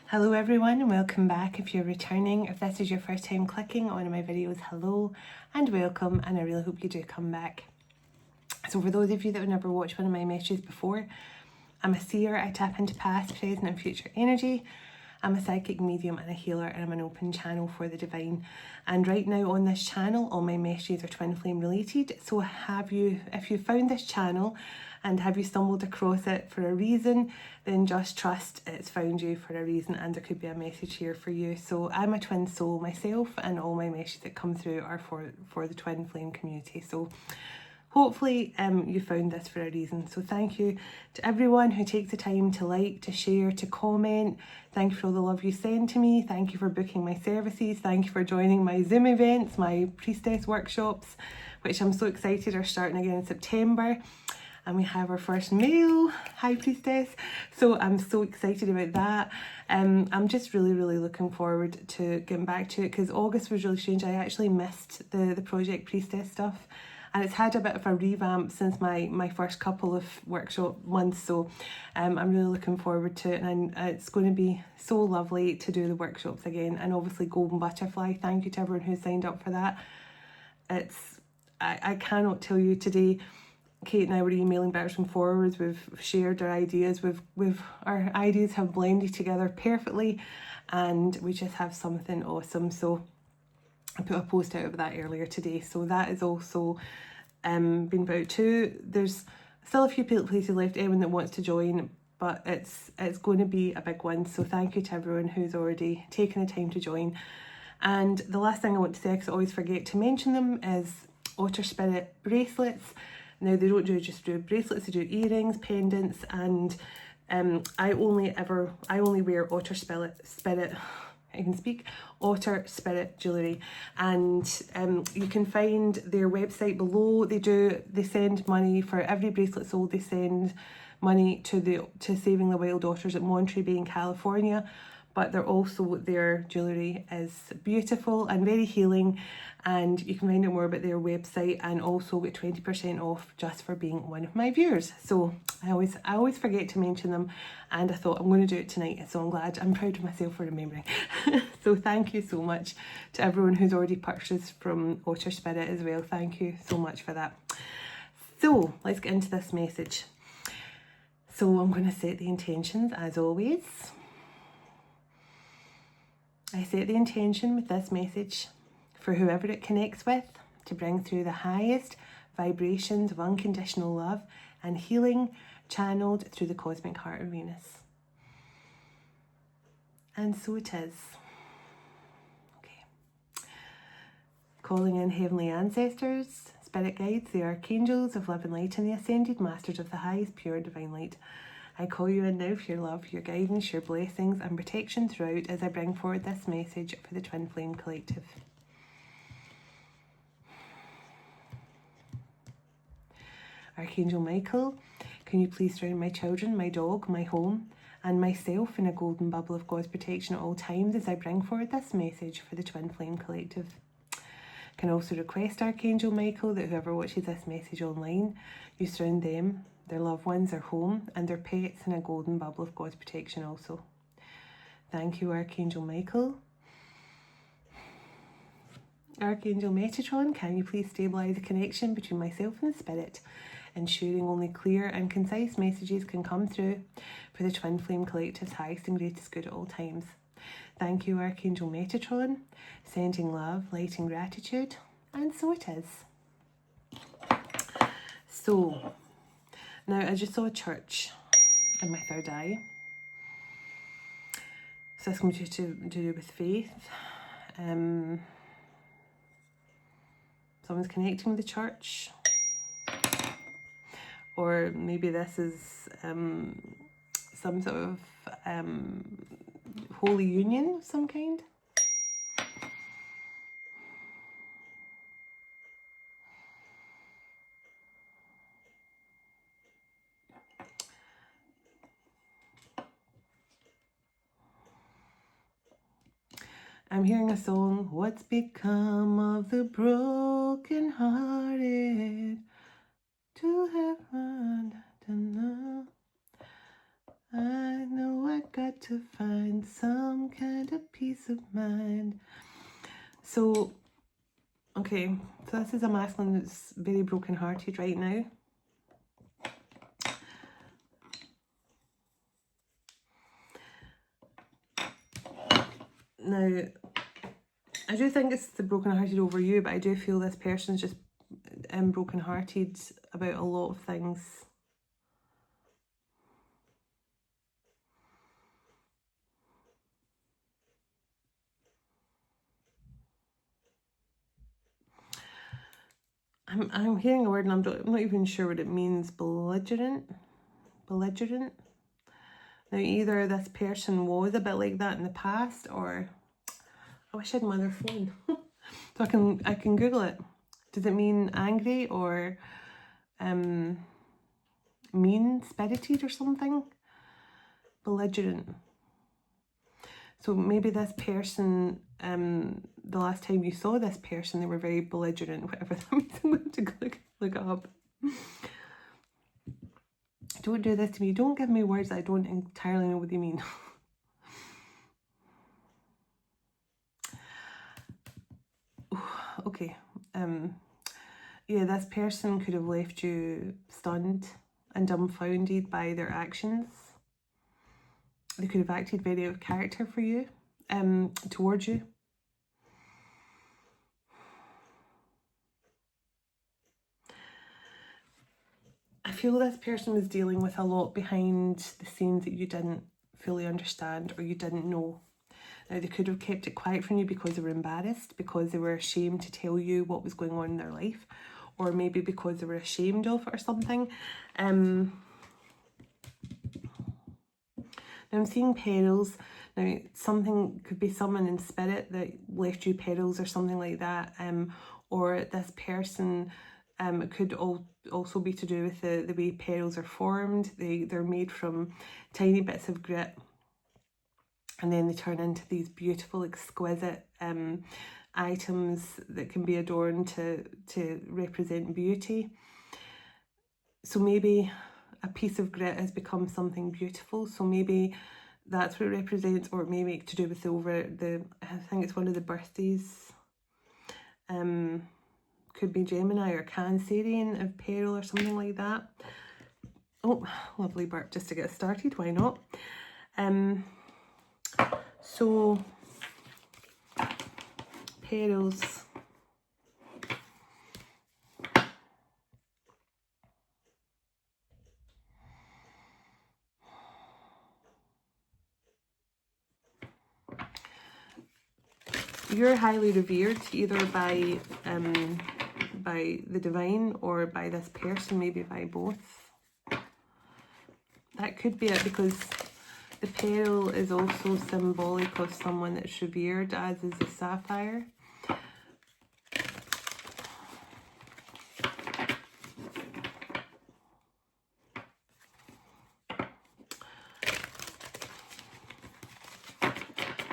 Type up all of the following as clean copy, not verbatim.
Hello everyone and welcome back. If you're returning, if this is your first time clicking on my videos, hello and welcome, and I really hope you do come back. So for those of you that have never watched one of my messages before, I'm a seer. I tap into past, present and future energy. I'm a psychic medium and a healer, and I'm an open channel for the divine. And right now on this channel, all my messages are twin flame related. So if you found this channel and have you stumbled across it for a reason, then just trust it's found you for a reason, and there could be a message here for you. So I'm a twin soul myself, and all my messages that come through are for the twin flame community. So hopefully you found this for a reason. So thank you to everyone who takes the time to like, to share, to comment. Thank you for all the love you send to me. Thank you for booking my services. Thank you for joining my Zoom events, my priestess workshops, which I'm so excited are starting again in September. And we have our first male high priestess. So I'm so excited about that. I'm just really looking forward to getting back to it, because August was really strange. I actually missed the Project Priestess stuff. And it's had a bit of a revamp since my first couple of workshop months. So I'm really looking forward to it. And it's going to be so lovely to do the workshops again. And obviously Golden Butterfly, thank you to everyone who signed up for that. I cannot tell you today, Kate and I were emailing backwards and forwards. We've shared our ideas. Our ideas have blended together perfectly, and we just have something awesome. So I put a post out of that earlier today. So that is also been about too. There's still a few places left, anyone that wants to join, but it's going to be a big one. So thank you to everyone who's already taken the time to join. And the last thing I want to say, because I always forget to mention them, is Otter Spirit bracelets. Now they don't just do bracelets, they do earrings, pendants, and I only wear Otter Spirit Otter Spirit jewellery, and you can find their website below. They send money for every bracelet sold. They send money to Saving the Wild Otters at Monterey Bay in California. But their jewellery is beautiful and very healing, and you can find out more about their website, and also get 20% off just for being one of my viewers. So I always forget to mention them, and I thought I'm going to do it tonight, so I'm proud of myself for remembering. So thank you so much to everyone who's already purchased from Otter Spirit as well. Thank you so much for that. So let's get into this message. So I'm going to set the intentions as always. I set the intention with this message for whoever it connects with to bring through the highest vibrations of unconditional love and healing channeled through the cosmic heart of Venus. And so it is. Okay. Calling in heavenly ancestors, spirit guides, the archangels of love and light, and the ascended masters of the highest pure divine light. I call you in now for your love, your guidance, your blessings and protection throughout as I bring forward this message for the Twin Flame Collective. Archangel Michael, can you please surround my children, my dog, my home and myself in a golden bubble of God's protection at all times as I bring forward this message for the Twin Flame Collective. Can also request Archangel Michael that whoever watches this message online, you surround them, their loved ones, their home and their pets in a golden bubble of God's protection also. Thank you, Archangel Michael. Archangel Metatron, can you please stabilise the connection between myself and the spirit, ensuring only clear and concise messages can come through for the Twin Flame Collective's highest and greatest good at all times. Thank you, Archangel Metatron, sending love, light and gratitude, and so it is. So, now I just saw a church in my third eye. So that's going to do with faith. Someone's connecting with the church. Or maybe this is some sort of holy union of some kind. I'm hearing a song, what's become of the broken hearted to heaven, I know I got to find some peace of mind. So, okay, so this is a masculine that's very broken-hearted right now. Now, I do think it's the broken-hearted over you, but I do feel this person's just broken-hearted about a lot of things. I'm hearing a word and I'm not even sure what it means. Belligerent. Now, either this person was a bit like that in the past, or I wish I had my other phone so I can Google it. Does it mean angry or mean-spirited or something? Belligerent. So maybe this person, the last time you saw this person, they were very belligerent, whatever that means. I'm going to look it up. Don't do this to me. Don't give me words I don't entirely know what they mean. Okay. Yeah, this person could have left you stunned and dumbfounded by their actions. They could have acted very out of character for you, towards you. I feel this person was dealing with a lot behind the scenes that you didn't fully understand or you didn't know. Now, they could have kept it quiet from you because they were embarrassed, because they were ashamed to tell you what was going on in their life, or maybe because they were ashamed of it or something. Now, I'm seeing perils. Now, something could be someone in spirit that left you perils or something like that. Or this person, it could also be to do with the way perils are formed. They're made from tiny bits of grit, and then they turn into these beautiful, exquisite items that can be adorned to represent beauty. So maybe a piece of grit has become something beautiful. So maybe that's what it represents, or maybe to do with I think it's one of the birthdays. Could be Gemini or Cancerian of peril or something like that. Oh, lovely burp just to get started. Why not? So perils. You're highly revered, either by the divine or by this person, maybe by both. That could be it, because the pearl is also symbolic of someone that's revered, as is the sapphire.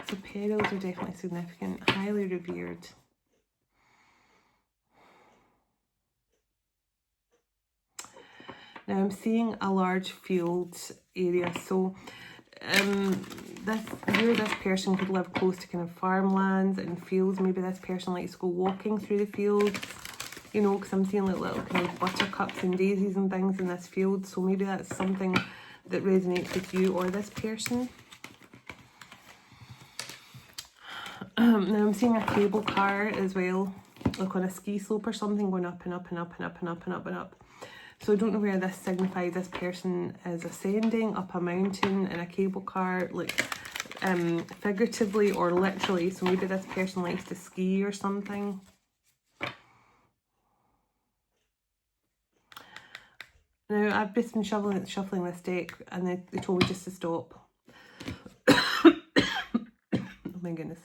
So pearls are definitely significant, highly revered. Now I'm seeing a large field area, so this person could live close to kind of farmlands and fields. Maybe this person likes to go walking through the fields, you know, because I'm seeing like little kind of buttercups and daisies and things in this field. So maybe that's something that resonates with you or this person. Now I'm seeing a cable car as well, like on a ski slope or something, going up and up and up and up and up and up and up. So I don't know where this signifies. This person is ascending up a mountain in a cable car, like figuratively or literally. So maybe this person likes to ski or something. Now I've just been shuffling this deck, and they told me just to stop. Oh my goodness.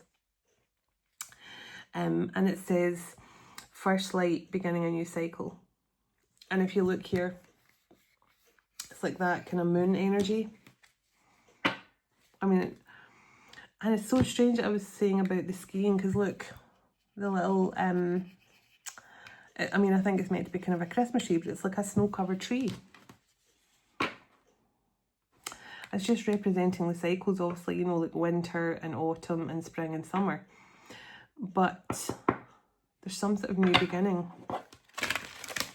And it says first light, beginning a new cycle. And if you look here, it's like that kind of moon energy. I mean, and it's so strange that I was saying about the skiing, because look, the little, I mean, I think it's meant to be kind of a Christmas tree, but it's like a snow-covered tree. It's just representing the cycles, obviously, you know, like winter and autumn and spring and summer. But there's some sort of new beginning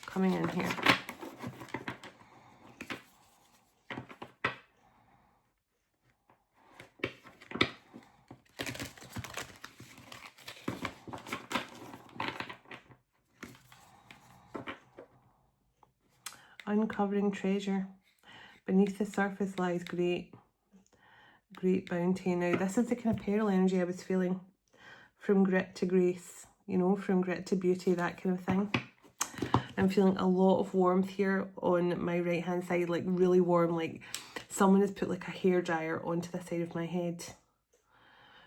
coming in here. Uncovering treasure. Beneath the surface lies great bounty. Now, this is the kind of peril energy I was feeling. From grit to grace, you know, from grit to beauty, that kind of thing. I'm feeling a lot of warmth here on my right hand side, like really warm, like someone has put like a hairdryer onto the side of my head.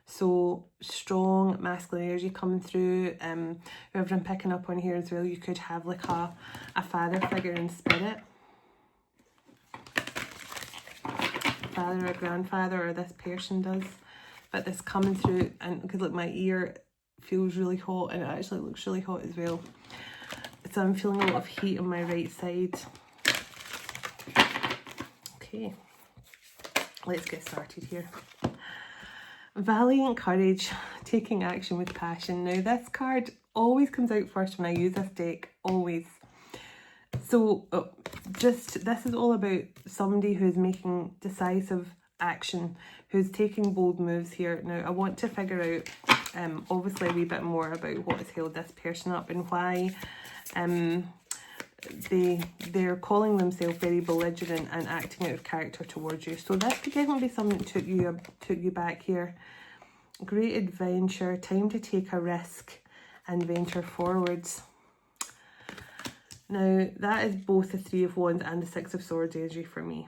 So strong masculine energy coming through. Whoever I'm picking up on here as well, you could have like a father figure in spirit. Father or grandfather, or this person does. But this coming through, and because look, my ear feels really hot, and it actually looks really hot as well. So I'm feeling a lot of heat on my right side. Okay, let's get started here. Valiant courage, taking action with passion. Now this card always comes out first when I use this deck, always. So this is all about somebody who's making decisive action, who's taking bold moves here. Now I want to figure out obviously a wee bit more about what has held this person up and why they're calling themselves very belligerent and acting out of character towards you. So this could definitely be something that took you back here. Great adventure, time to take a risk and venture forwards. Now that is both the Three of Wands and the Six of Swords energy for me.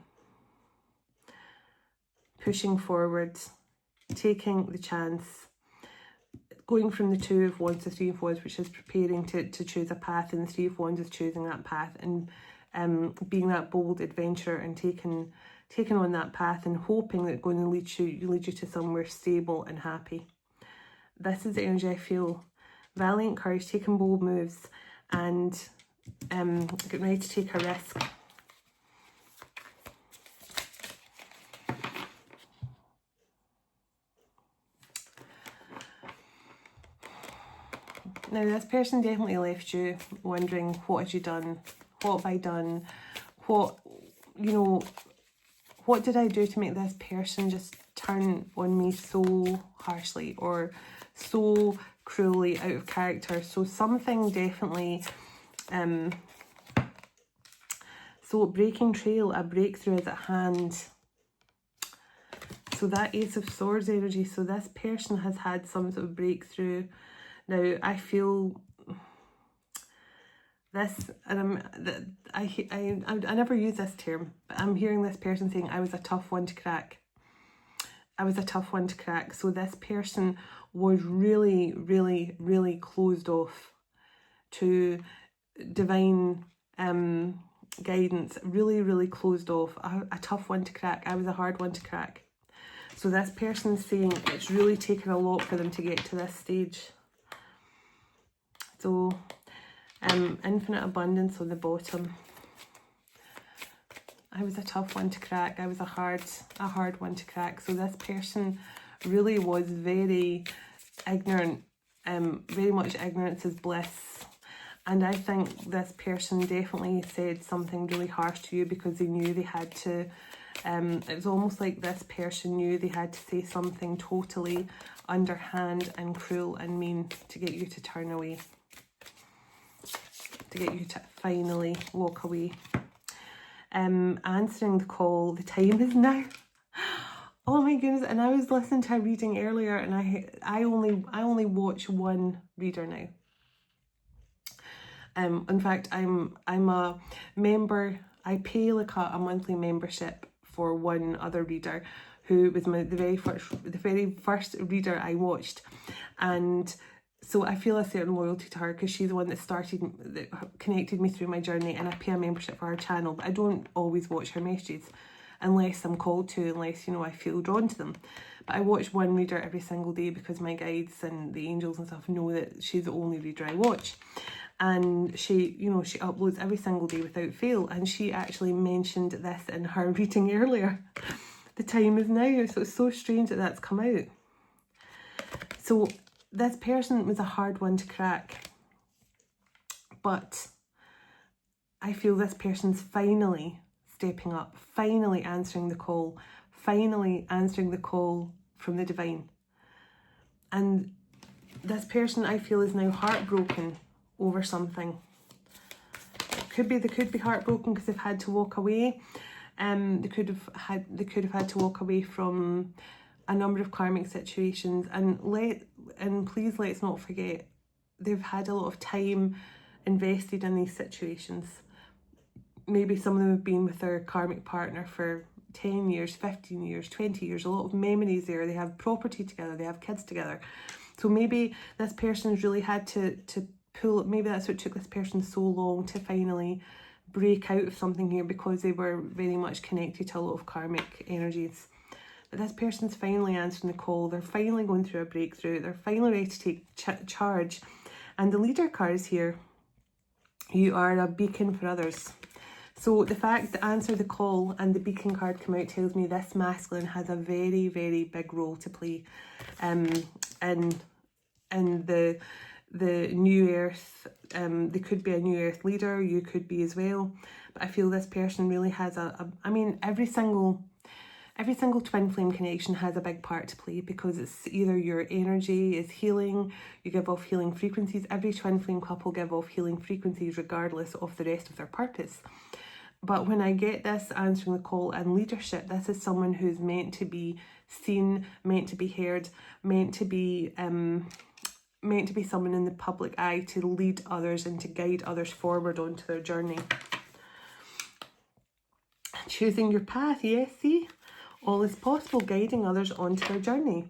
Pushing forwards, taking the chance, going from the Two of Wands to Three of Wands, which is preparing to choose a path, and the Three of Wands is choosing that path and being that bold adventurer and taking on that path and hoping that it's going to lead you to somewhere stable and happy. This is the energy I feel. Valiant courage, taking bold moves, and getting ready to take a risk. Now this person definitely left you wondering, what have you done? What have I done? What did I do to make this person just turn on me so harshly or so cruelly out of character? So something definitely, so breaking trail, a breakthrough is at hand. So that Ace of Swords energy, so this person has had some sort of breakthrough. Now I feel this, and I never use this term, but I'm hearing this person saying I was a tough one to crack. I was a tough one to crack. So this person was really, really, really closed off to divine guidance. Really, really closed off. A tough one to crack. I was a hard one to crack. So this person's saying it's really taken a lot for them to get to this stage. So infinite abundance on the bottom. I was a tough one to crack. I was a hard one to crack. So this person really was very ignorant. Very much ignorance is bliss. And I think this person definitely said something really harsh to you because they knew they had to. It was almost like this person knew they had to say something totally underhand and cruel and mean to get you to turn away. To get you to finally walk away. Answering the call, the time is now. Oh my goodness, and I was listening to a reading earlier and I only watch one reader now. In fact, I'm a member. I pay like a monthly membership for one other reader who was the very first reader I watched, and so I feel a certain loyalty to her because she's the one that connected me through my journey, and I pay a membership for her channel, but I don't always watch her messages unless I'm called to, unless, you know, I feel drawn to them. But I watch one reader every single day because my guides and the angels and stuff know that she's the only reader I watch. And she, you know, she uploads every single day without fail. And she actually mentioned this in her reading earlier, the time is now. So it's so strange that that's come out. So this person was a hard one to crack, but I feel this person's finally stepping up, finally answering the call from the divine. And this person, I feel, is now heartbroken over something. They could be heartbroken because they've had to walk away. They could have had to walk away from a number of karmic situations, and please let's not forget, they've had a lot of time invested in these situations. Maybe some of them have been with their karmic partner for 10 years, 15 years, 20 years, a lot of memories there. They have property together, they have kids together. So maybe this person's really had to pull, maybe that's what took this person so long to finally break out of something here, because they were very much connected to a lot of karmic energies. But this person's finally answering the call. They're finally going through a breakthrough. They're finally ready to take charge. And the leader card is here. You are a beacon for others. So the fact that answer the call and the beacon card come out tells me this masculine has a very, very big role to play in the new earth. They could be a new earth leader, you could be as well. But I feel this person really has every single twin flame connection has a big part to play, because it's either your energy is healing, you give off healing frequencies. Every twin flame couple give off healing frequencies regardless of the rest of their purpose. But when I get this answering the call and leadership, this is someone who's meant to be seen, meant to be heard, meant to be someone in the public eye to lead others and to guide others forward onto their journey. Choosing your path, yes, see? All is possible, guiding others onto their journey.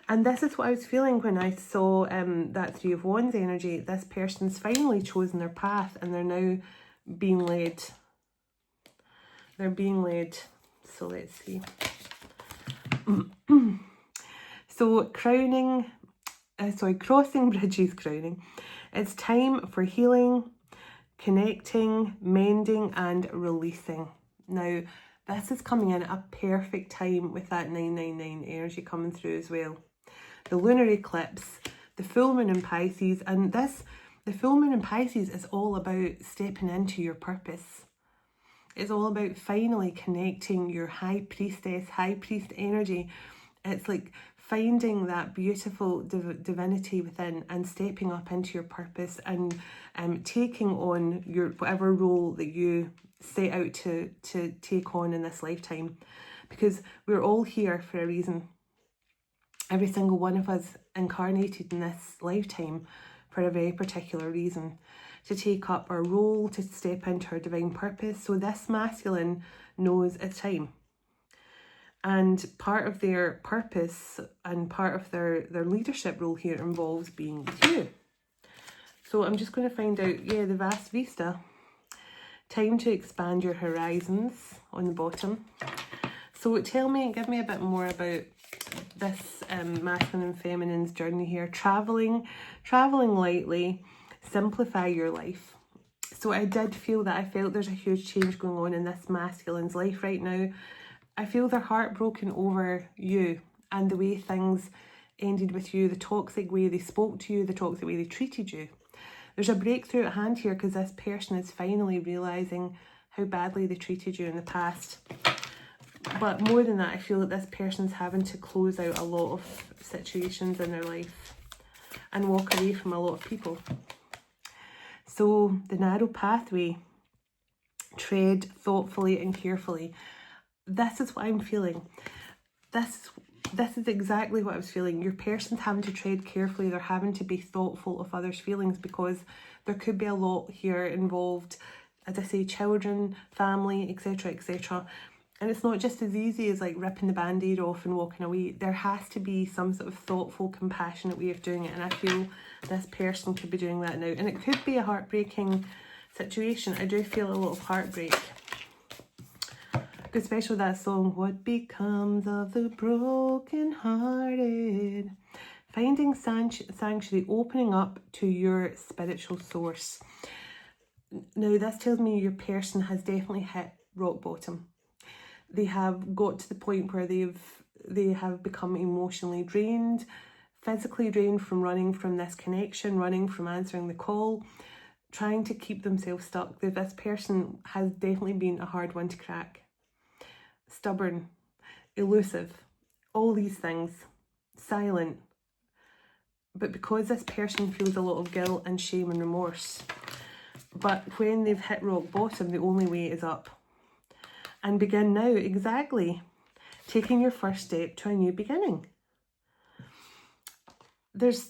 And this is what I was feeling when I saw that Three of Wands energy. This person's finally chosen their path and they're now being led. They're being led. So let's see. So crossing bridges, crowning. It's time for healing, connecting, mending and releasing. Now, this is coming in at a perfect time with that 999 energy coming through as well. The lunar eclipse, the full moon in Pisces, and the full moon in Pisces is all about stepping into your purpose. It's all about finally connecting your high priest energy. It's like finding that beautiful divinity within and stepping up into your purpose and taking on your whatever role that you set out to take on in this lifetime, because we're all here for a reason. Every single one of us incarnated in this lifetime for a very particular reason, to take up our role, to step into our divine purpose. So this masculine knows it's time. And part of their purpose and part of their leadership role here involves being with you. So I'm just going to find out, the vast vista. Time to expand your horizons on the bottom. So give me a bit more about this masculine and feminine's journey here. Traveling lightly, simplify your life. So I felt there's a huge change going on in this masculine's life right now. I feel they're heartbroken over you and the way things ended with you, the toxic way they spoke to you, the toxic way they treated you. There's a breakthrough at hand here because this person is finally realising how badly they treated you in the past. But more than that, I feel that this person's having to close out a lot of situations in their life and walk away from a lot of people. So the narrow pathway, tread thoughtfully and carefully. This is what I'm feeling. This is exactly what I was feeling. Your person's having to tread carefully. They're having to be thoughtful of others' feelings because there could be a lot here involved. As I say, children, family, etc., etc. And it's not just as easy as like ripping the band-aid off and walking away. There has to be some sort of thoughtful, compassionate way of doing it. And I feel this person could be doing that now. And it could be a heartbreaking situation. I do feel a lot of heartbreak. Especially that song, What Becomes of the Broken Hearted? Finding sanctuary, opening up to your spiritual source. Now, this tells me your person has definitely hit rock bottom. They have got to the point where they have become emotionally drained, physically drained from running from this connection, running from answering the call, trying to keep themselves stuck. This person has definitely been a hard one to crack. Stubborn, elusive, all these things, silent. But because this person feels a lot of guilt and shame and remorse, but when they've hit rock bottom, the only way is up. And begin now, exactly. Taking your first step to a new beginning. This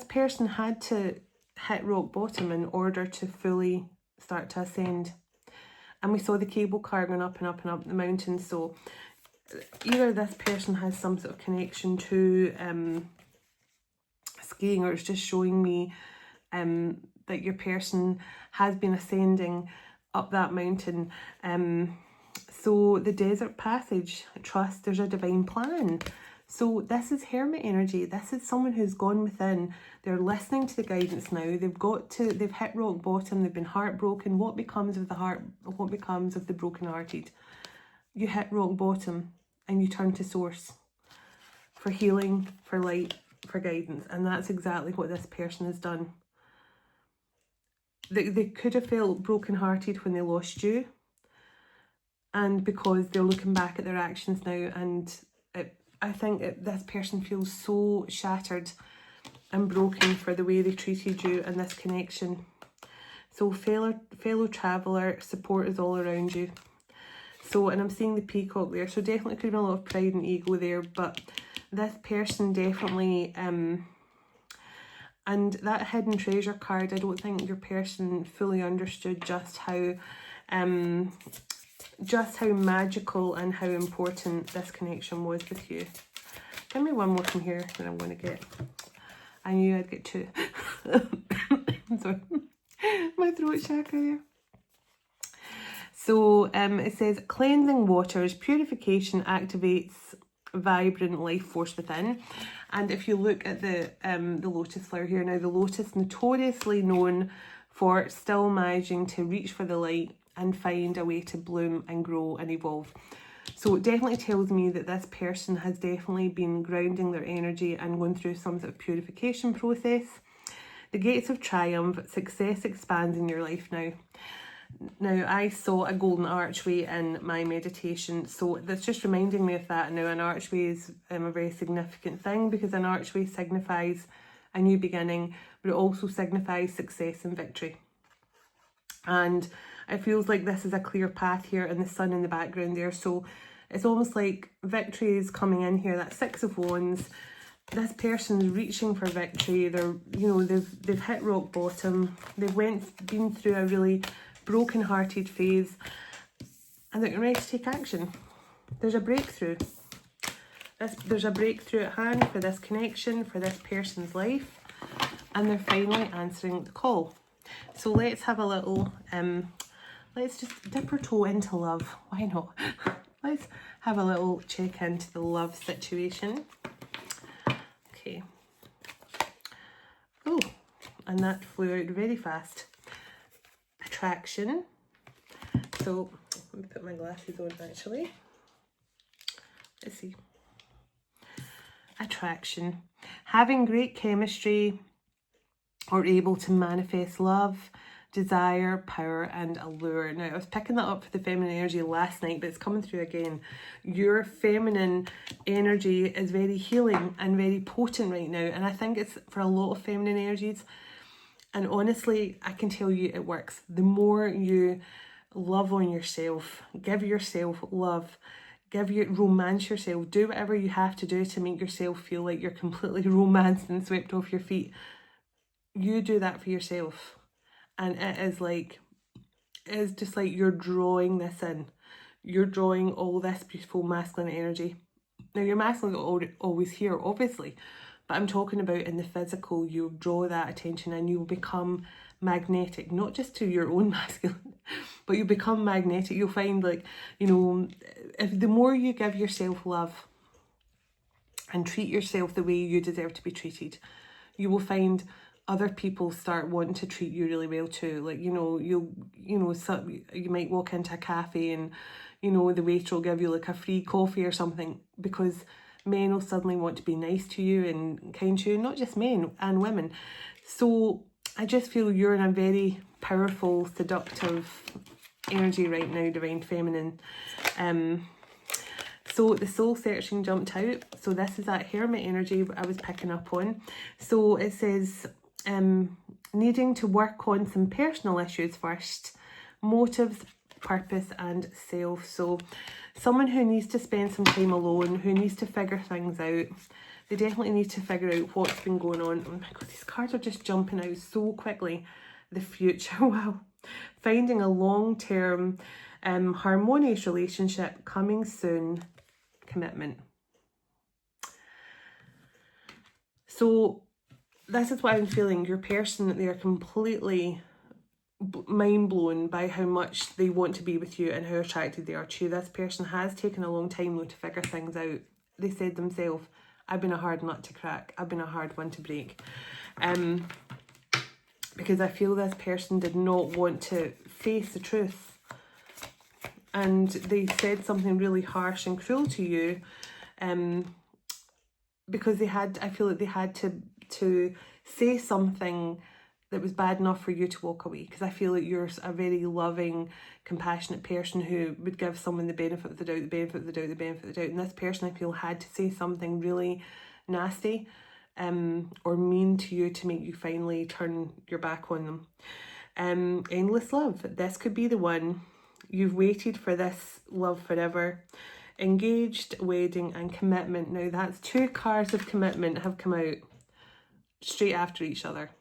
person had to hit rock bottom in order to fully start to ascend. And we saw the cable car going up and up and up the mountain. So either this person has some sort of connection to skiing, or it's just showing me that your person has been ascending up that mountain. So the desert passage, trust there's a divine plan. So this is hermit energy. This is someone who's gone within. They're listening to the guidance now. They've hit rock bottom. They've been heartbroken. What becomes of the heart? What becomes of the brokenhearted? You hit rock bottom and you turn to source for healing, for light, for guidance. And that's exactly what this person has done. They could have felt brokenhearted when they lost you. And because they're looking back at their actions now, and I think this person feels so shattered and broken for the way they treated you in this connection. So fellow traveller, support is all around you. So, and I'm seeing the peacock there, so definitely could be a lot of pride and ego there, but this person definitely, and that hidden treasure card, I don't think your person fully understood just how magical and how important this connection was with you. Give me one more from here that I'm going to get. I knew I'd get two. Sorry, my throat chakra there. So it says cleansing waters, purification activates vibrant life force within. And if you look at the lotus flower here now, the lotus notoriously known for still managing to reach for the light and find a way to bloom and grow and evolve. So it definitely tells me that this person has definitely been grounding their energy and going through some sort of purification process. The gates of triumph, success expands in your life now. Now, I saw a golden archway in my meditation, so that's just reminding me of that. Now, an archway is a very significant thing, because an archway signifies a new beginning, but it also signifies success and victory. And it feels like this is a clear path here, and the sun in the background there. So it's almost like victory is coming in here. That Six of Wands. This person's reaching for victory. They've hit rock bottom. They've been through a really broken-hearted phase, and they're ready to take action. There's a breakthrough. There's a breakthrough at hand for this connection, for this person's life, and they're finally answering the call. So let's have a little, let's just dip our toe into love. Why not? Let's have a little check into the love situation. Okay. Oh, and that flew out very fast. Attraction. So let me put my glasses on actually. Let's see. Attraction. Having great chemistry or able to manifest love, desire, power and allure. Now, I was picking that up for the feminine energy last night, but it's coming through again. Your feminine energy is very healing and very potent right now, and I think it's for a lot of feminine energies. And honestly, I can tell you it works. The more you love on yourself, give yourself love, romance yourself, do whatever you have to do to make yourself feel like you're completely romanced and swept off your feet. You do that for yourself. And it's just like you're drawing this in. You're drawing all this beautiful masculine energy. Now, your masculine is always here, obviously. But I'm talking about in the physical, you draw that attention and you will become magnetic, not just to your own masculine, but you become magnetic. You'll find if the more you give yourself love and treat yourself the way you deserve to be treated, you will find other people start wanting to treat you really well too. Like, you know, you might walk into a cafe and, you know, the waiter will give you like a free coffee or something, because men will suddenly want to be nice to you and kind to you, not just men, and women. So I just feel you're in a very powerful, seductive energy right now, Divine Feminine. So the soul searching jumped out. So this is that Hermit energy I was picking up on. So it says needing to work on some personal issues first, motives, purpose and self. So someone who needs to spend some time alone, who needs to figure things out. They definitely need to figure out what's been going on. Oh my god, these cards are just jumping out so quickly. The future, wow. Finding a long-term harmonious relationship coming soon. Commitment. So this is what I'm feeling. Your person, they are completely mind blown by how much they want to be with you and how attracted they are to you. This person has taken a long time though to figure things out. They said themselves, I've been a hard nut to crack. I've been a hard one to break. Because I feel this person did not want to face the truth. And they said something really harsh and cruel to you. Because I feel like they had to say something that was bad enough for you to walk away. Because I feel like you're a very loving, compassionate person who would give someone the benefit of the doubt, the benefit of the doubt, the benefit of the doubt. And this person, I feel, had to say something really nasty or mean to you to make you finally turn your back on them. Endless love. This could be the one. You've waited for this love forever. Engaged, wedding and commitment. Now that's 2 cards of commitment have come out straight after each other.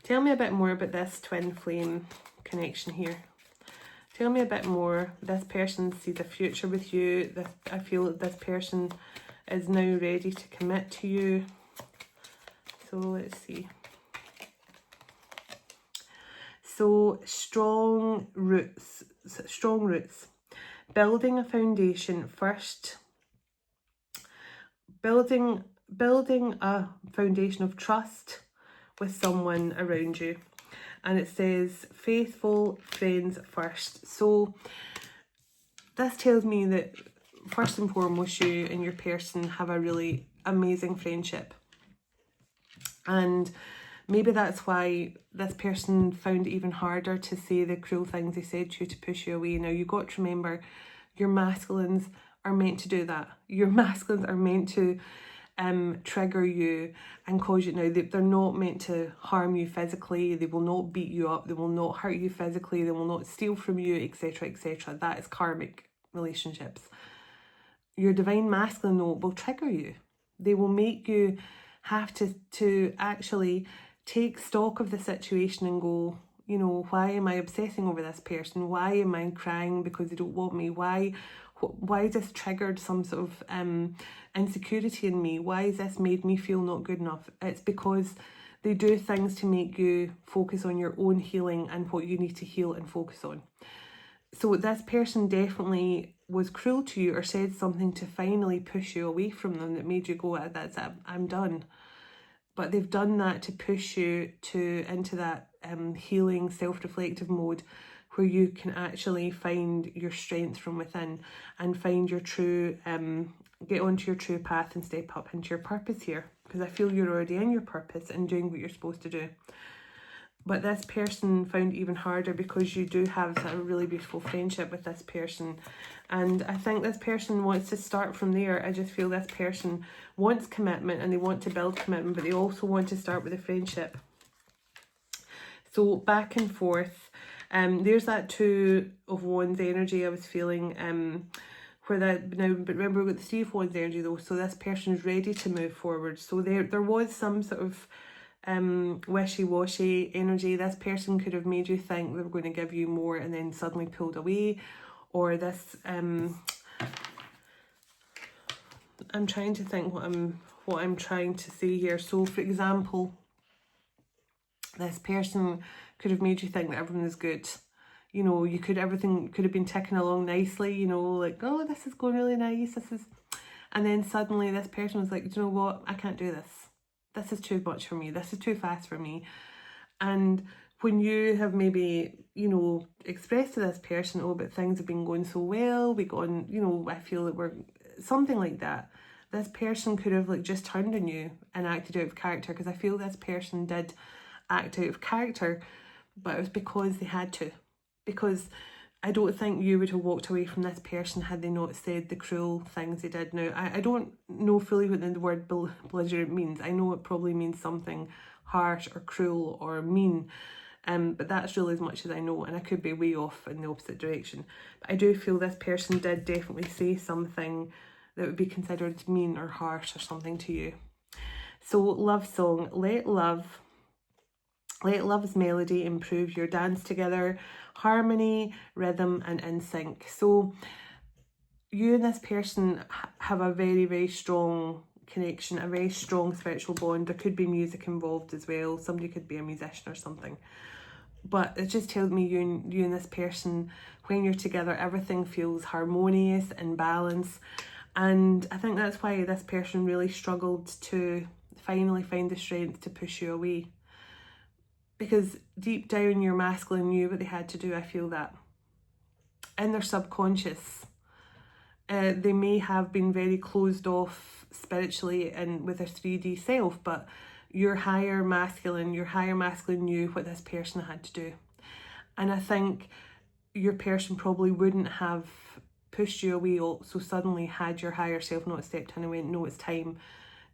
Tell me a bit more about this twin flame connection here. Tell me a bit more. This person sees a future with you. I feel that this person is now ready to commit to you. So let's see. So strong roots. Building a foundation first. Building a foundation of trust with someone around you. And it says faithful friends first. So this tells me that first and foremost, you and your person have a really amazing friendship. And maybe that's why this person found it even harder to say the cruel things they said to you to push you away. Now, you've got to remember, your masculines are meant to do that. Your masculines are meant to trigger you and cause you. Now, they're not meant to harm you physically. They will not beat you up. They will not hurt you physically. They will not steal from you, etc., etc. That is karmic relationships. Your divine masculine, though, will trigger you. They will make you have to actually take stock of the situation and go, you know, why am I obsessing over this person? Why am I crying because they don't want me? Why has this triggered some sort of insecurity in me? Why has this made me feel not good enough? It's because they do things to make you focus on your own healing and what you need to heal and focus on. So this person definitely was cruel to you or said something to finally push you away from them that made you go, that's it, I'm done. But they've done that to push you into that healing, self-reflective mode where you can actually find your strength from within and find your true, get onto your true path and step up into your purpose here. Because I feel you're already in your purpose and doing what you're supposed to do. But this person found it even harder because you do have a really beautiful friendship with this person. And I think this person wants to start from there. I just feel this person wants commitment and they want to build commitment, but they also want to start with a friendship. So back and forth. There's that 2 of Wands energy I was feeling. Where that now, but remember we've got the 3 of Wands energy though. So this person is ready to move forward. So there was some sort of wishy-washy energy. This person could have made you think they were going to give you more and then suddenly pulled away. Or this I'm trying to think what I'm trying to say here. So for example, this person could have made you think that everything is good. You know, everything could have been ticking along nicely, you know, like, oh, this is going really nice, and then suddenly this person was like, do you know what, I can't do this. this is too much for me, this is too fast for me. And when you have maybe, you know, expressed to this person, oh, but things have been going so well, we got on, you know, I feel that we're, something like that, this person could have like just turned on you and acted out of character, because I feel this person did act out of character, but it was because they had to. Because I don't think you would have walked away from this person had they not said the cruel things they did. Now, I don't know fully what the word belligerent means. I know it probably means something harsh or cruel or mean, but that's really as much as I know, and I could be way off in the opposite direction. But I do feel this person did definitely say something that would be considered mean or harsh or something to you. So, love song, let love's melody improve your dance together, harmony, rhythm, and in sync. So you and this person have a very, very strong connection, a very strong spiritual bond. There could be music involved as well. Somebody could be a musician or something. But it just tells me you and this person, when you're together, everything feels harmonious and balanced. And I think that's why this person really struggled to finally find the strength to push you away. Because deep down your masculine knew what they had to do, I feel that. In their subconscious, they may have been very closed off spiritually and with their 3D self, but your higher masculine knew what this person had to do. And I think your person probably wouldn't have pushed you away so suddenly had your higher self not stepped in and went, no, it's time.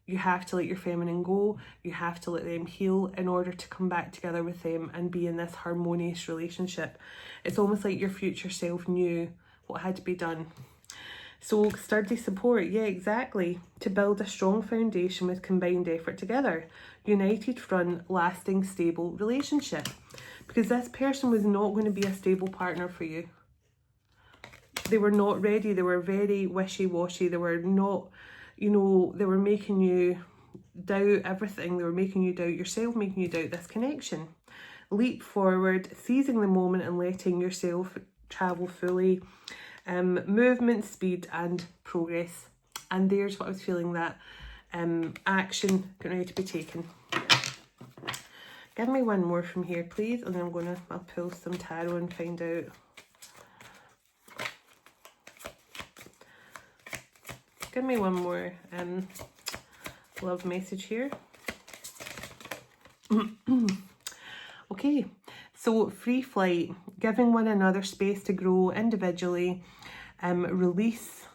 You have to let your feminine go. You have to let them heal in order to come back together with them and be in this harmonious relationship. It's almost like your future self knew what had to be done. So sturdy support, yeah, exactly. To build a strong foundation with combined effort together. United front, lasting, stable relationship. Because this person was not going to be a stable partner for you. They were not ready. They were very wishy-washy. They were not, you know, they were making you doubt everything. They were making you doubt yourself, making you doubt this connection. Leap forward, seizing the moment and letting yourself travel fully. Movement, speed and progress. And there's what I was feeling, that action getting ready to be taken. Give me one more from here, please, and then I'll pull some tarot and find out. Give me one more love message here. Okay, so free flight, giving one another space to grow individually, release,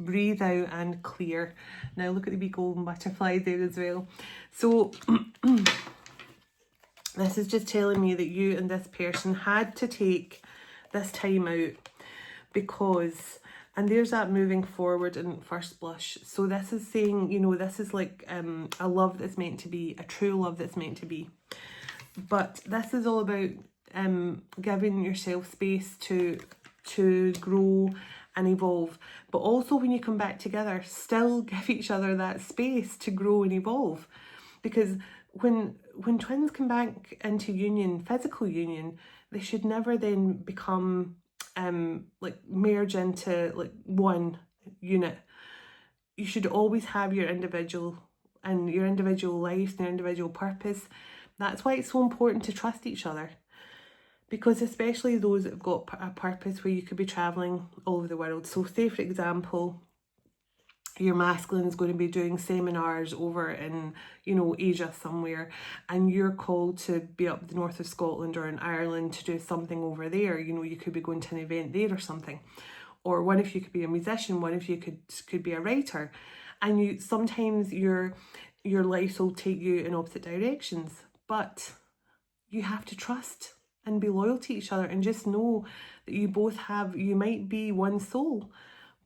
breathe out and clear. Now look at the big golden butterflies there as well. So this is just telling me that you and this person had to take this time out because, and there's that moving forward in first blush. So this is saying, you know, this is like a love that's meant to be, a true love that's meant to be. But this is all about giving yourself space to grow and evolve. But also when you come back together, still give each other that space to grow and evolve. Because when twins come back into union, physical union, they should never then become like merge into like one unit. You should always have your individual and your individual life and your individual purpose. That's why it's so important to trust each other, because especially those that have got a purpose where you could be traveling all over the world. So say for example, your masculine is going to be doing seminars over in, you know, Asia somewhere, and you're called to be up the north of Scotland or in Ireland to do something over there. You know, you could be going to an event there or something. Or one of you could be a musician, one of you could be a writer. And you sometimes your life will take you in opposite directions. But you have to trust and be loyal to each other and just know that you both have, you might be one soul,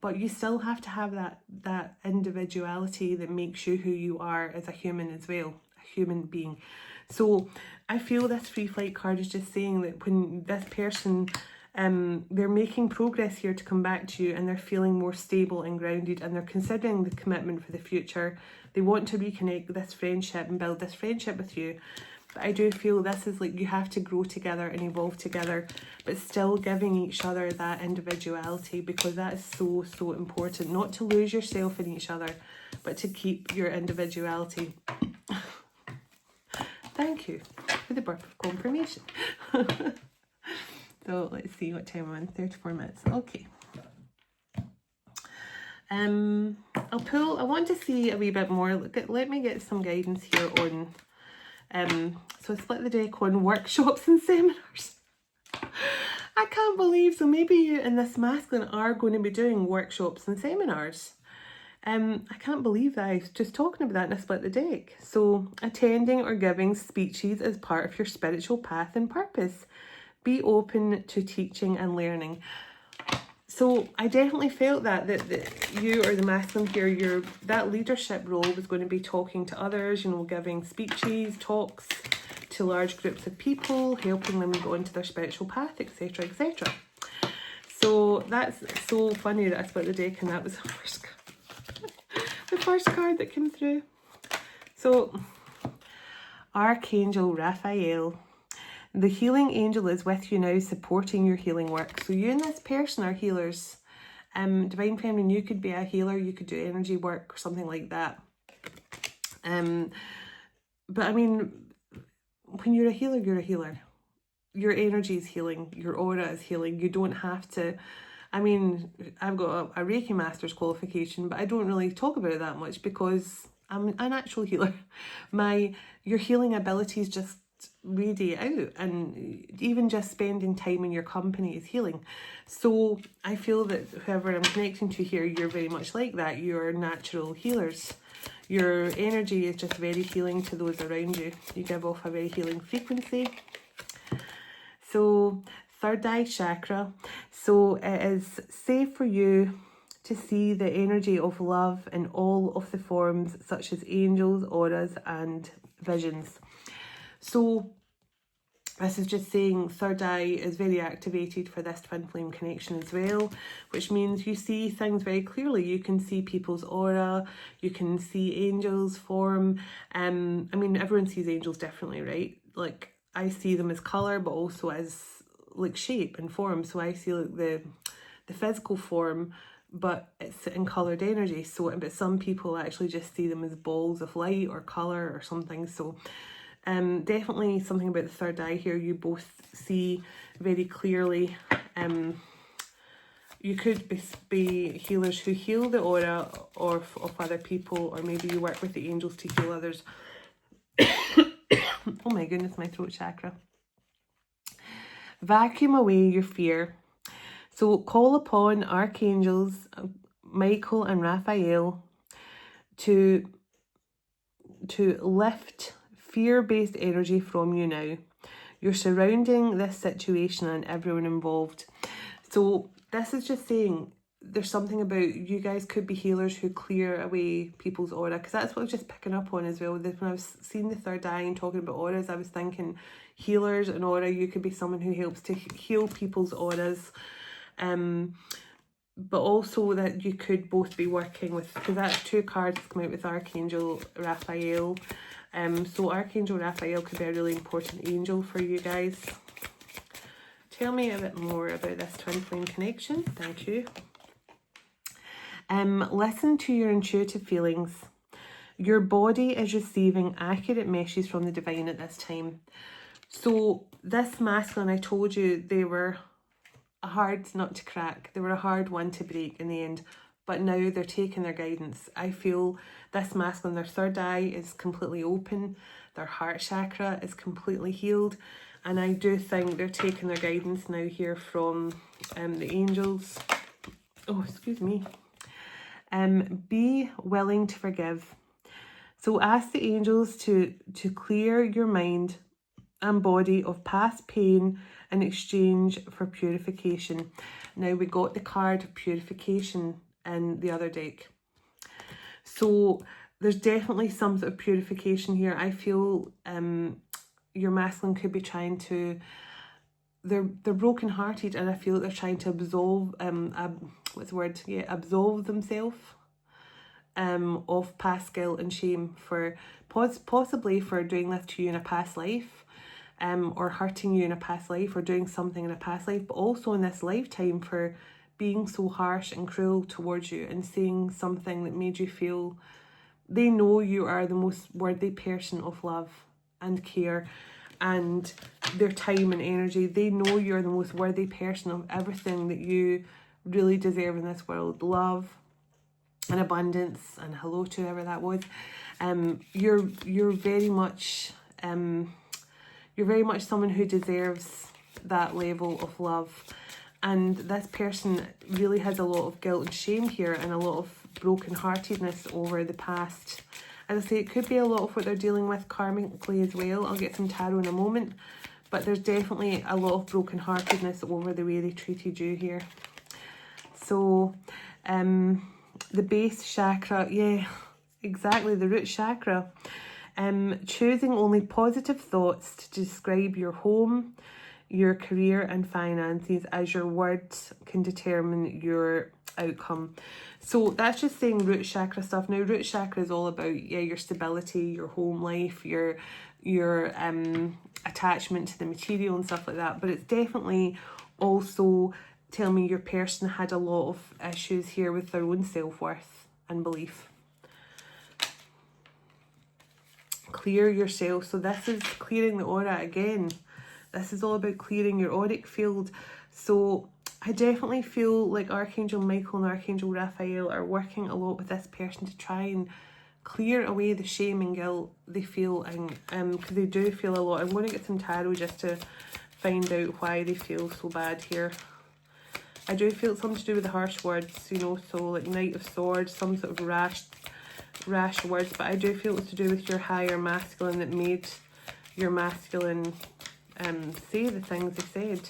but you still have to have that individuality that makes you who you are as a human as well, a human being. So I feel this free flight card is just saying that when this person, they're making progress here to come back to you, and they're feeling more stable and grounded, and they're considering the commitment for the future. They want to reconnect with this friendship and build this friendship with you. But I do feel this is like you have to grow together and evolve together, but still giving each other that individuality, because that is so, so important. Not to lose yourself in each other, but to keep your individuality. Thank you for the burp of confirmation. So let's see what time I'm in. 34 minutes. Okay. I'll pull. I want to see a wee bit more. Let me get some guidance here on. So I split the deck on workshops and seminars. I can't believe. So maybe you in this masculine are going to be doing workshops and seminars. I can't believe that I was just talking about that and I split the deck. So attending or giving speeches is part of your spiritual path and purpose. Be open to teaching and learning. So I definitely felt that you or the masculine here, that leadership role was going to be talking to others, you know, giving speeches, talks to large groups of people, helping them go into their spiritual path, etc., etc. So that's so funny that I split the deck and that was the first card that came through. So Archangel Raphael. The healing angel is with you now, supporting your healing work. So you and this person are healers. Divine Feminine, you could be a healer, you could do energy work or something like that. But I mean, when you're a healer, you're a healer. Your energy is healing, your aura is healing. You don't have to, I mean, I've got a Reiki Master's qualification, but I don't really talk about it that much because I'm a natural healer. Your healing abilities just radiate out, and even just spending time in your company is healing. So I feel that whoever I'm connecting to here, you're very much like that. You're natural healers. Your energy is just very healing to those around you. You give off a very healing frequency. So third eye chakra. So it is safe for you to see the energy of love in all of the forms, such as angels, auras, and visions. So this is just saying third eye is very activated for this twin flame connection as well, which means you see things very clearly. You can see people's aura, you can see angels form. I mean, everyone sees angels differently, right? Like, I see them as colour, but also as like shape and form. So I see like the physical form, but it's in coloured energy. So, but some people actually just see them as balls of light or colour or something. So definitely something about the third eye here. You both see very clearly. You could be healers who heal the aura of other people, or maybe you work with the angels to heal others. Oh my goodness, my throat chakra. Vacuum away your fear. So call upon archangels Michael and Raphael to lift fear-based energy from you now. You're surrounding this situation and everyone involved. So this is just saying there's something about you guys could be healers who clear away people's aura, because that's what I was just picking up on as well. When I was seeing the third eye and talking about auras, I was thinking healers and aura. You could be someone who helps to heal people's auras. But also that you could both be working with, because that's two cards that come out with Archangel Raphael. So Archangel Raphael could be a really important angel for you guys. Tell me a bit more about this twin flame connection. Thank you. Listen to your intuitive feelings. Your body is receiving accurate messages from the divine at this time. So this masculine, I told you, they were a hard nut to crack. They were a hard one to break in the end. But now they're taking their guidance. I feel this masculine, their third eye is completely open. Their heart chakra is completely healed. And I do think they're taking their guidance now here from the angels. Oh, excuse me. Be willing to forgive. So ask the angels to clear your mind and body of past pain in exchange for purification. Now we got the card of purification in the other deck. So there's definitely some sort of purification here. I feel your masculine could be trying to, they're broken-hearted, and I feel they're trying to absolve, absolve themselves of past guilt and shame for possibly for doing this to you in a past life, or hurting you in a past life, or doing something in a past life, but also in this lifetime for being so harsh and cruel towards you and saying something that made you feel they know you are the most worthy person of love, and care and their time and energy. They know you're the most worthy person of everything that you really deserve in this world. Love and abundance and hello to whoever that was. You're very much someone who deserves that level of love. And this person really has a lot of guilt and shame here and a lot of brokenheartedness over the past. As I say, it could be a lot of what they're dealing with karmically as well. I'll get some tarot in a moment. But there's definitely a lot of brokenheartedness over the way they treated you here. So, the base chakra, yeah, exactly, the root chakra. Choosing only positive thoughts to describe your home, your career and finances, as your words can determine your outcome. So that's just saying root chakra stuff. Now, root chakra is all about, yeah, your stability, your home life, your attachment to the material and stuff like that. But it's definitely also telling me your person had a lot of issues here with their own self-worth and belief. Clear yourself. So this is clearing the aura again. This is all about clearing your auric field. So I definitely feel like Archangel Michael and Archangel Raphael are working a lot with this person to try and clear away the shame and guilt they feel, and because they do feel a lot. I'm going to get some tarot just to find out why they feel so bad here. I do feel it's something to do with the harsh words, you know, so like Knight of Swords, some sort of rash words, but I do feel it's to do with your higher masculine that made your masculine say the things they said.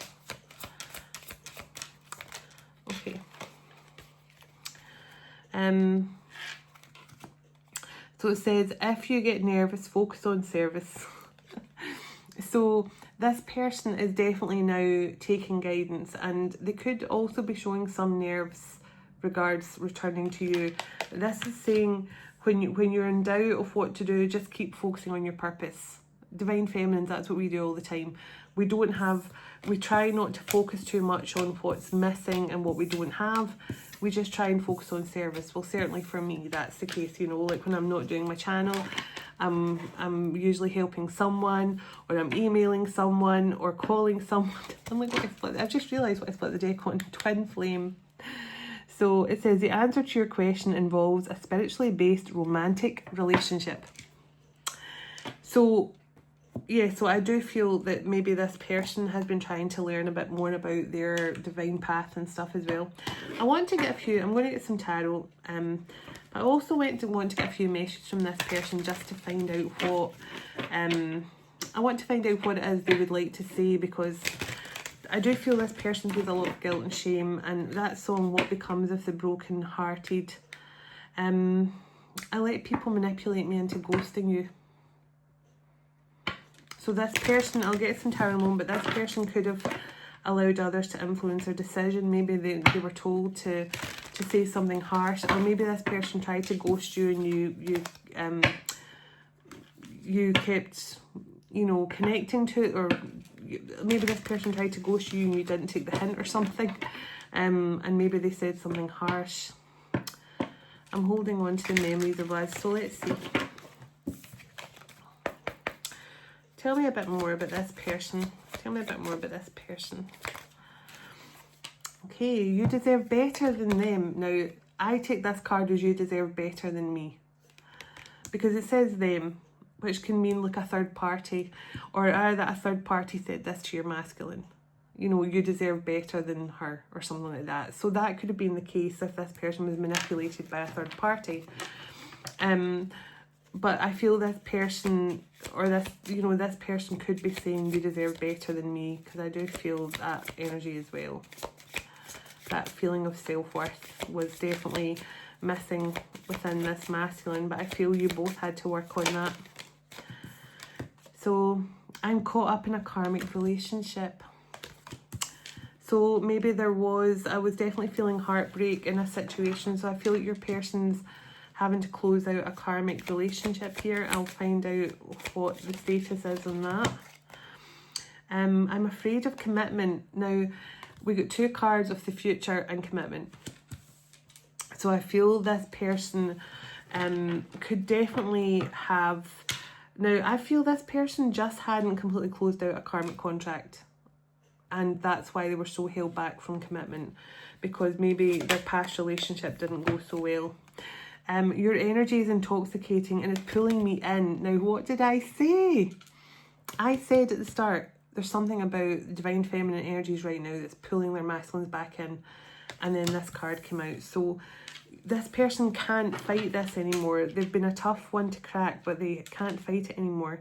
Okay. So it says, if you get nervous, focus on service. So this person is definitely now taking guidance, and they could also be showing some nerves regards returning to you. This is saying when you're in doubt of what to do, just keep focusing on your purpose. Divine Feminines, that's what we do all the time. We try not to focus too much on what's missing and what we don't have. We just try and focus on service. Well, certainly for me, that's the case, you know, like when I'm not doing my channel, I'm usually helping someone, or I'm emailing someone, or calling someone. I'm like, I've just realised what I split the deck on. Twin Flame. So it says, the answer to your question involves a spiritually based romantic relationship. So yeah, so I do feel that maybe this person has been trying to learn a bit more about their divine path and stuff as well. I'm going to get some tarot. I also want to get a few messages from this person just to find out what, I want to find out what it is they would like to say, because I do feel this person feels a lot of guilt and shame, and that song, What Becomes of the Broken Hearted. I let people manipulate me into ghosting you. So this person, I'll get some tarot in a moment, but this person could have allowed others to influence their decision. Maybe they were told to say something harsh, or maybe this person tried to ghost you and you kept, you know, connecting to it, or maybe this person tried to ghost you and you didn't take the hint or something, and maybe they said something harsh. I'm holding on to the memories of us, so let's see. Tell me a bit more about this person. Okay, you deserve better than them. Now, I take this card as you deserve better than me, because it says them, which can mean like a third party, or that a third party said this to your masculine. You know, you deserve better than her, or something like that. So that could have been the case if this person was manipulated by a third party. But I feel this person, or this person could be saying you deserve better than me, because I do feel that energy as well. That feeling of self-worth was definitely missing within this masculine, but I feel you both had to work on that. So I'm caught up in a karmic relationship. So maybe I was definitely feeling heartbreak in a situation. So I feel like your person's having to close out a karmic relationship here. I'll find out what the status is on that. I'm afraid of commitment. Now, we got two cards of the future and commitment. So I feel this person could definitely have Now, I feel this person just hadn't completely closed out a karmic contract, and that's why they were so held back from commitment, because maybe their past relationship didn't go so well. Your energy is intoxicating and it's pulling me in. Now, what did I say? I said at the start, there's something about divine feminine energies right now that's pulling their masculines back in, and then this card came out. So this person can't fight this anymore. They've been a tough one to crack, but they can't fight it anymore.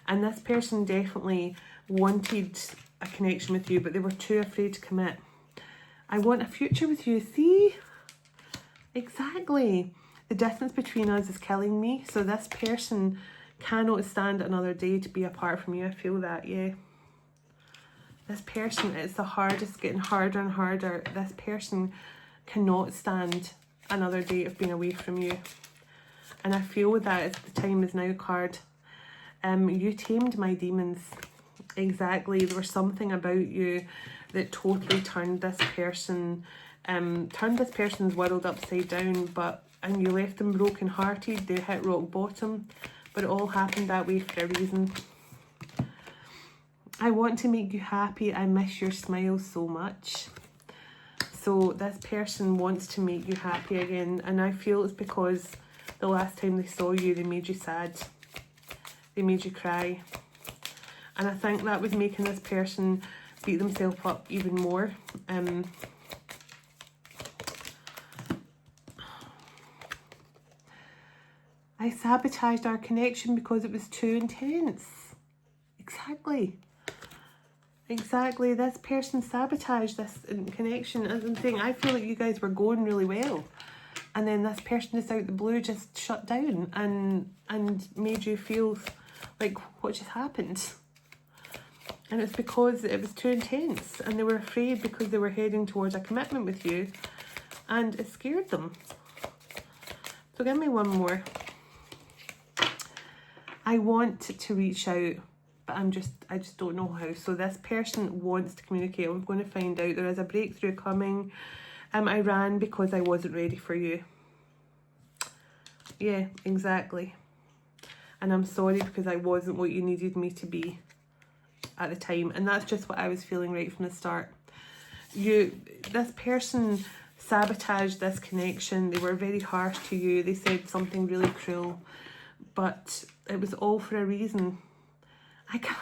And this person definitely wanted a connection with you, but they were too afraid to commit. I want a future with you. See? Exactly. The distance between us is killing me. So this person cannot stand another day to be apart from you. I feel that, yeah. This person, it's the hardest, getting harder and harder. This person cannot stand another day of being away from you. And I feel that it's the time is now card. You tamed my demons. Exactly. There was something about you that totally turned this person, turned this person's world upside down, and you left them broken hearted. They hit rock bottom, but it all happened that way for a reason. I want to make you happy. I miss your smile so much. So this person wants to make you happy again, and I feel it's because the last time they saw you, they made you sad. They made you cry. And I think that was making this person beat themselves up even more. I sabotaged our connection because it was too intense. Exactly. Exactly. This person sabotaged this connection. As I'm saying, I feel like you guys were going really well, and then this person just out the blue just shut down and made you feel like, what just happened? And it's because it was too intense, and they were afraid because they were heading towards a commitment with you, and it scared them. So give me one more. I want to reach out, but I just don't know how. So this person wants to communicate. I'm going to find out. There is a breakthrough coming. I ran because I wasn't ready for you. Yeah, exactly. And I'm sorry because I wasn't what you needed me to be at the time. And that's just what I was feeling right from the start. This person sabotaged this connection. They were very harsh to you. They said something really cruel, but it was all for a reason. I can't.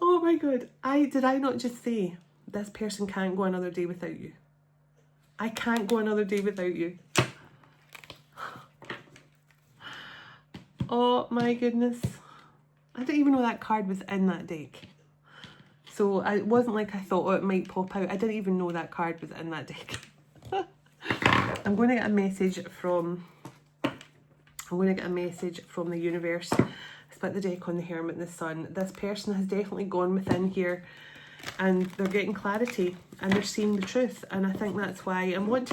Oh my God. Did I not just say this person can't go another day without you? I can't go another day without you. Oh my goodness. I didn't even know that card was in that deck. So it wasn't like I thought, oh, it might pop out. I didn't even know that card was in that deck. I'm going to get a message from the universe. I split the deck on the Hermit and the Sun. This person has definitely gone within here, and they're getting clarity and they're seeing the truth. And I think that's why I want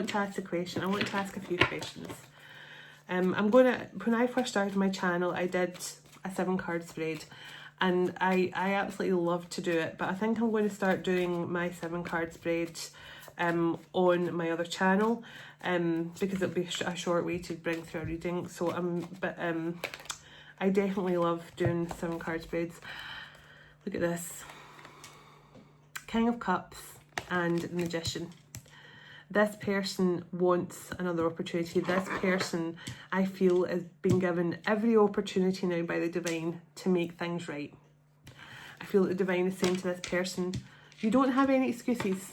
to ask a question. I want to ask a few questions. When I first started my channel, I did a 7-card spread, and I absolutely love to do it, but I think I'm going to start doing my 7-card spread on my other channel, because it'll be a short way to bring through a reading. So I definitely love doing 7-card spreads. Look at this. King of Cups and the Magician. This person wants another opportunity. This person, I feel, is being given every opportunity now by the divine to make things right. I feel that the divine is saying to this person, you don't have any excuses.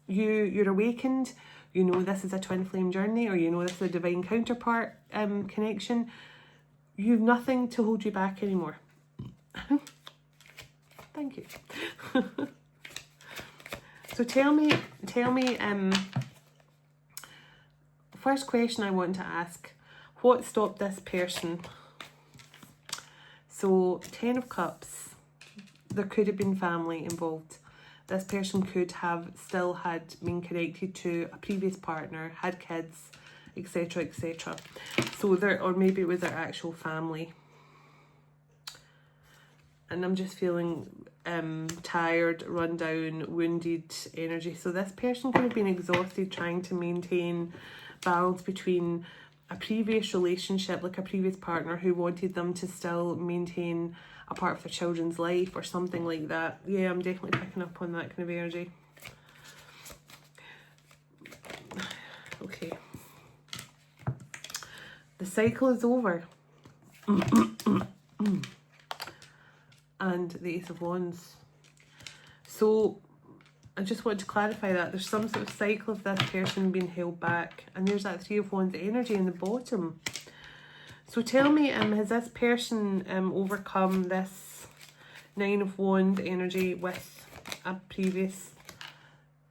You're awakened. You know this is a twin flame journey, or you know this is a divine counterpart connection. You've nothing to hold you back anymore. Thank you. So tell me, first question I want to ask, what stopped this person? So 10 of Cups, there could have been family involved. This person could have still had been connected to a previous partner, had kids, etc, etc. So or maybe it was their actual family. And I'm just feeling tired, run down, wounded energy. So this person could have been exhausted trying to maintain balance between a previous relationship, like a previous partner who wanted them to still maintain a part of their children's life or something like that. Yeah, I'm definitely picking up on that kind of energy. Okay. The cycle is over. And the Ace of Wands. So I just want to clarify that there's some sort of cycle of this person being held back, and there's that Three of Wands energy in the bottom. So tell me, has this person overcome this Nine of Wands energy with a previous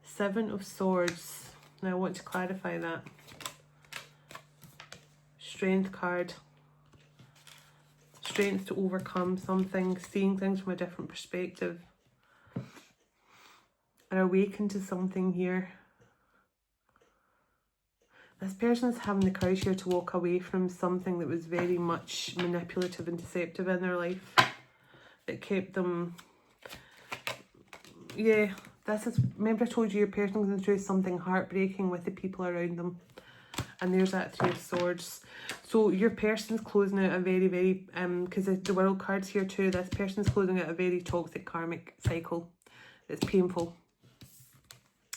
Seven of Swords? Now I want to clarify that. Strength card. Strength to overcome something, seeing things from a different perspective. Or awaken to something here. This person is having the courage here to walk away from something that was very much manipulative and deceptive in their life. That kept them... Yeah, this is... Remember I told you your person is going through something heartbreaking with the people around them. And there's that Three of Swords. So your person's closing out a very, very... because the World card's here too. This person's closing out a very toxic karmic cycle. It's painful.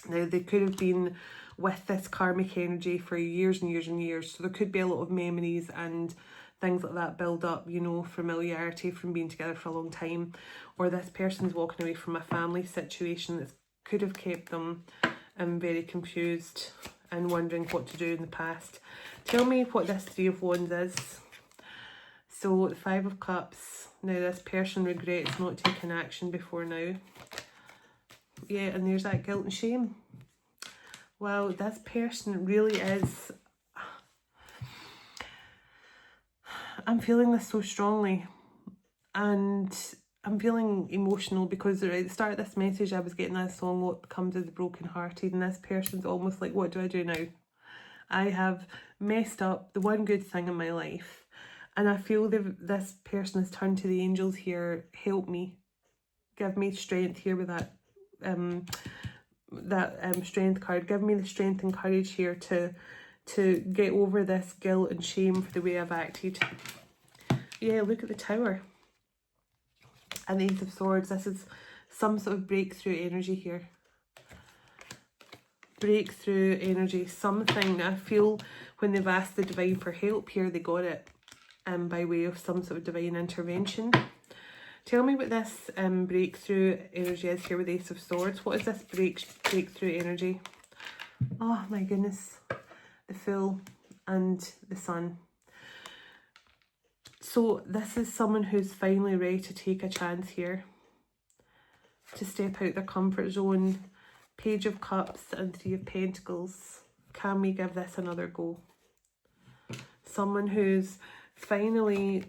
Now, they could have been with this karmic energy for years and years and years. So there could be a lot of memories and things like that build up, you know, familiarity from being together for a long time. Or this person's walking away from a family situation that could have kept them very confused and wondering what to do in the past. Tell me what this Three of Wands is. So, the Five of Cups. Now, this person regrets not taking action before now. Yeah, and there's that guilt and shame. Wow, this person really is... I'm feeling this so strongly. And I'm feeling emotional because at the start of this message I was getting that song, What Becomes of the Broken Hearted, and this person's almost like, what do I do now? I have messed up the one good thing in my life. And I feel that this person has turned to the angels here. Help me. Give me strength here with that strength card. Give me the strength and courage here to get over this guilt and shame for the way I've acted. Yeah, look at the Tower. And the Ace of Swords. This is some sort of breakthrough energy here. Breakthrough energy. Something I feel when they've asked the divine for help here, they got it by way of some sort of divine intervention. Tell me what this breakthrough energy is here with the Ace of Swords. What is this breakthrough energy? Oh my goodness. The Fool and the Sun. So this is someone who's finally ready to take a chance here. To step out their comfort zone. Page of Cups and Three of Pentacles. Can we give this another go? Someone who's finally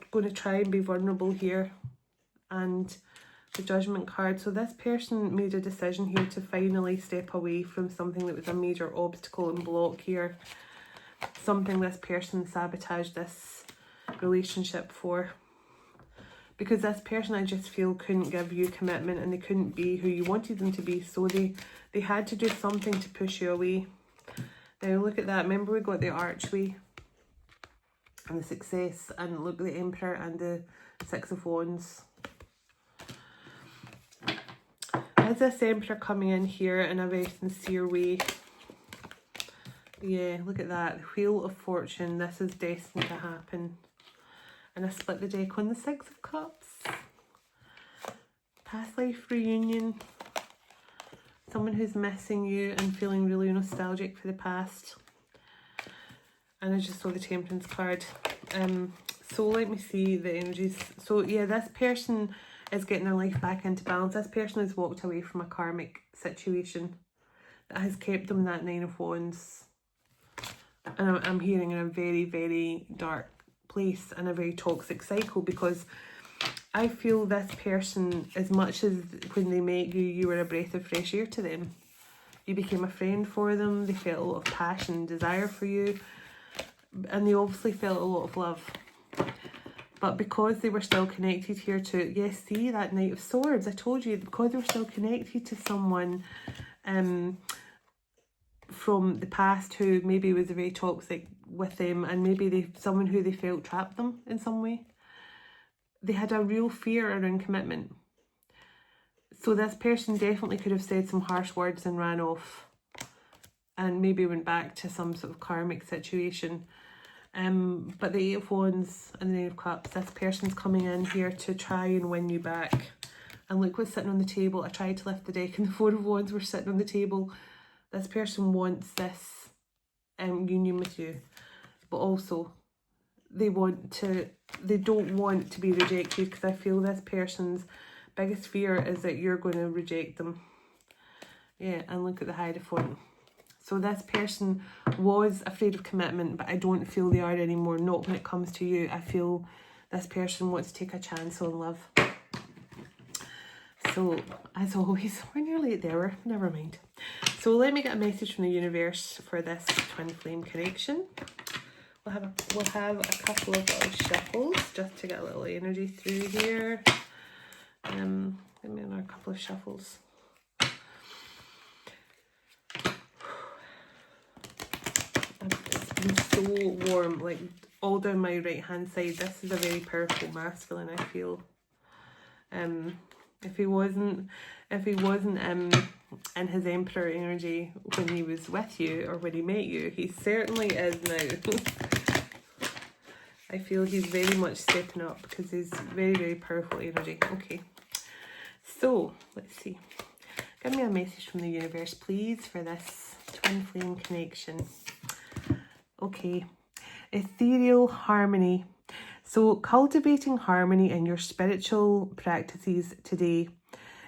going to try and be vulnerable here. And the Judgment card. So this person made a decision here to finally step away from something that was a major obstacle and block here. Something this person sabotaged this relationship for. Because this person, I just feel, couldn't give you commitment and they couldn't be who you wanted them to be. So they had to do something to push you away. Now look at that. Remember we got the Archway and the Success. And look at the Emperor and the Six of Wands. Is this Emperor coming in here in a very sincere way? Yeah, look at that. Wheel of Fortune. This is destined to happen. And I split the deck on the Six of Cups. Past life reunion. Someone who's missing you and feeling really nostalgic for the past. And I just saw the Temperance card. So let me see the energies. So yeah, this person is getting their life back into balance. This person has walked away from a karmic situation that has kept them that Nine of Wands. And I'm hearing in a very, very dark place and a very toxic cycle, because I feel this person, as much as when they met you, you were a breath of fresh air to them. You became a friend for them. They felt a lot of passion and desire for you. And they obviously felt a lot of love. But because they were still connected here to, yes, see that Knight of Swords, I told you, because they were still connected to someone from the past who maybe was a very toxic with them, and maybe someone who they felt trapped them in some way. They had a real fear around commitment. So this person definitely could have said some harsh words and ran off and maybe went back to some sort of karmic situation. But the Eight of Wands and the Nine of Cups, this person's coming in here to try and win you back. And look what's sitting on the table. I tried to lift the deck and the Four of Wands were sitting on the table. This person wants this union with you. But also, they don't want to be rejected, because I feel this person's biggest fear is that you're going to reject them. Yeah, and look at the Hierophant. So this person was afraid of commitment, but I don't feel they are anymore. Not when it comes to you. I feel this person wants to take a chance on love. So, as always, we're nearly there. Never mind. So let me get a message from the universe for this twin flame connection. We'll have a couple of little shuffles just to get a little energy through here. Give me another couple of shuffles. It's been so warm, like all down my right hand side. This is a very powerful masculine, I feel. If he wasn't in his Emperor energy when he was with you or when he met you, he certainly is now. I feel he's very much stepping up because he's very, very powerful energy. Okay, so let's see. Give me a message from the universe, please, for this twin flame connection. Okay, ethereal harmony. So cultivating harmony in your spiritual practices today.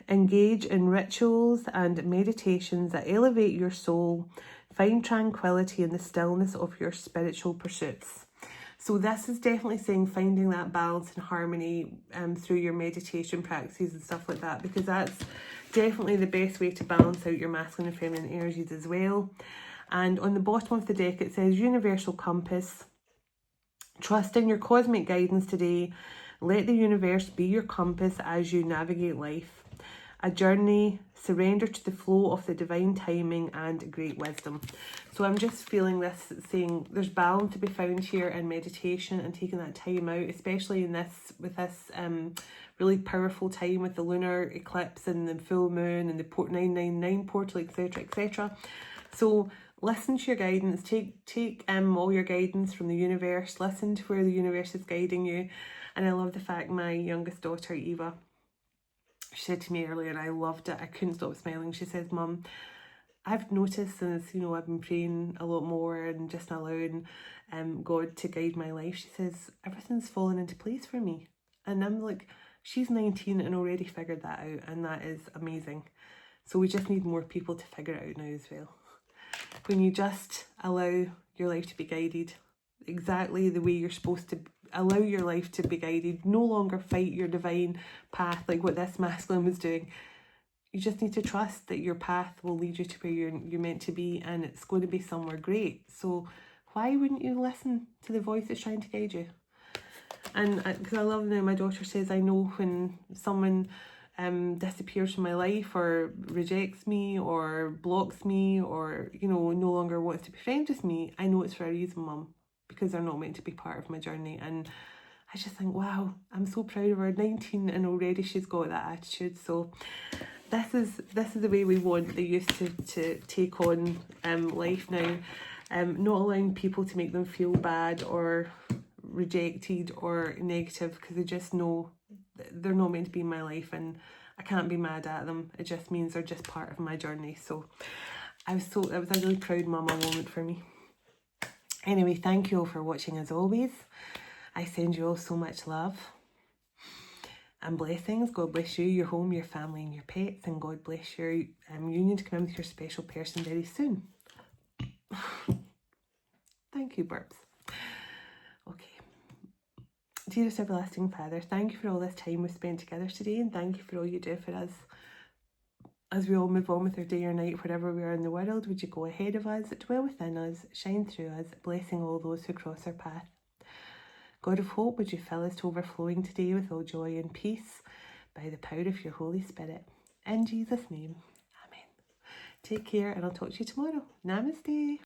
Engage in rituals and meditations that elevate your soul. Find tranquility in the stillness of your spiritual pursuits. So this is definitely saying finding that balance and harmony through your meditation practices and stuff like that, because that's definitely the best way to balance out your masculine and feminine energies as well. And on the bottom of the deck it says Universal Compass. Trust in your cosmic guidance today. Let the universe be your compass as you navigate life. A journey, surrender to the flow of the divine timing and great wisdom. So I'm just feeling this, saying there's balance to be found here in meditation and taking that time out, especially in this, with this really powerful time with the lunar eclipse and the full moon and the 999 portal, etc, etc. So listen to your guidance, take all your guidance from the universe, listen to where the universe is guiding you. And I love the fact my youngest daughter, Eva, she said to me earlier, and I loved it, I couldn't stop smiling. She says, Mum, I've noticed since, I've been praying a lot more and just allowing God to guide my life, she says, everything's fallen into place for me. And I'm like, she's 19 and already figured that out, and that is amazing. So we just need more people to figure it out now as well. When you just allow your life to be guided exactly the way you're supposed to, allow your life to be guided, no longer fight your divine path like what this masculine was doing. You just need to trust that your path will lead you to where you're meant to be, and it's going to be somewhere great. So why wouldn't you listen to the voice that's trying to guide you? And because I love now, my daughter says, I know when someone disappears from my life or rejects me or blocks me or, no longer wants to be friends with me, I know it's for a reason, Mum, because they're not meant to be part of my journey. And I just think, wow, I'm so proud of her, 19, and already she's got that attitude. So this is the way we want the youth to take on life now. Not allowing people to make them feel bad or rejected or negative, because they just know they're not meant to be in my life and I can't be mad at them. It just means they're just part of my journey. So it was a really proud mama moment for me. Anyway, thank you all for watching as always. I send you all so much love and blessings. God bless you, your home, your family and your pets, and God bless your union to come in with your special person very soon. Thank you, burps. Okay. Dearest everlasting Father, thank you for all this time we've spent together today, and thank you for all you do for us. As we all move on with our day or night, wherever we are in the world, would you go ahead of us, dwell within us, shine through us, blessing all those who cross our path. God of hope, would you fill us to overflowing today with all joy and peace by the power of your Holy Spirit. In Jesus' name, amen. Take care, and I'll talk to you tomorrow. Namaste.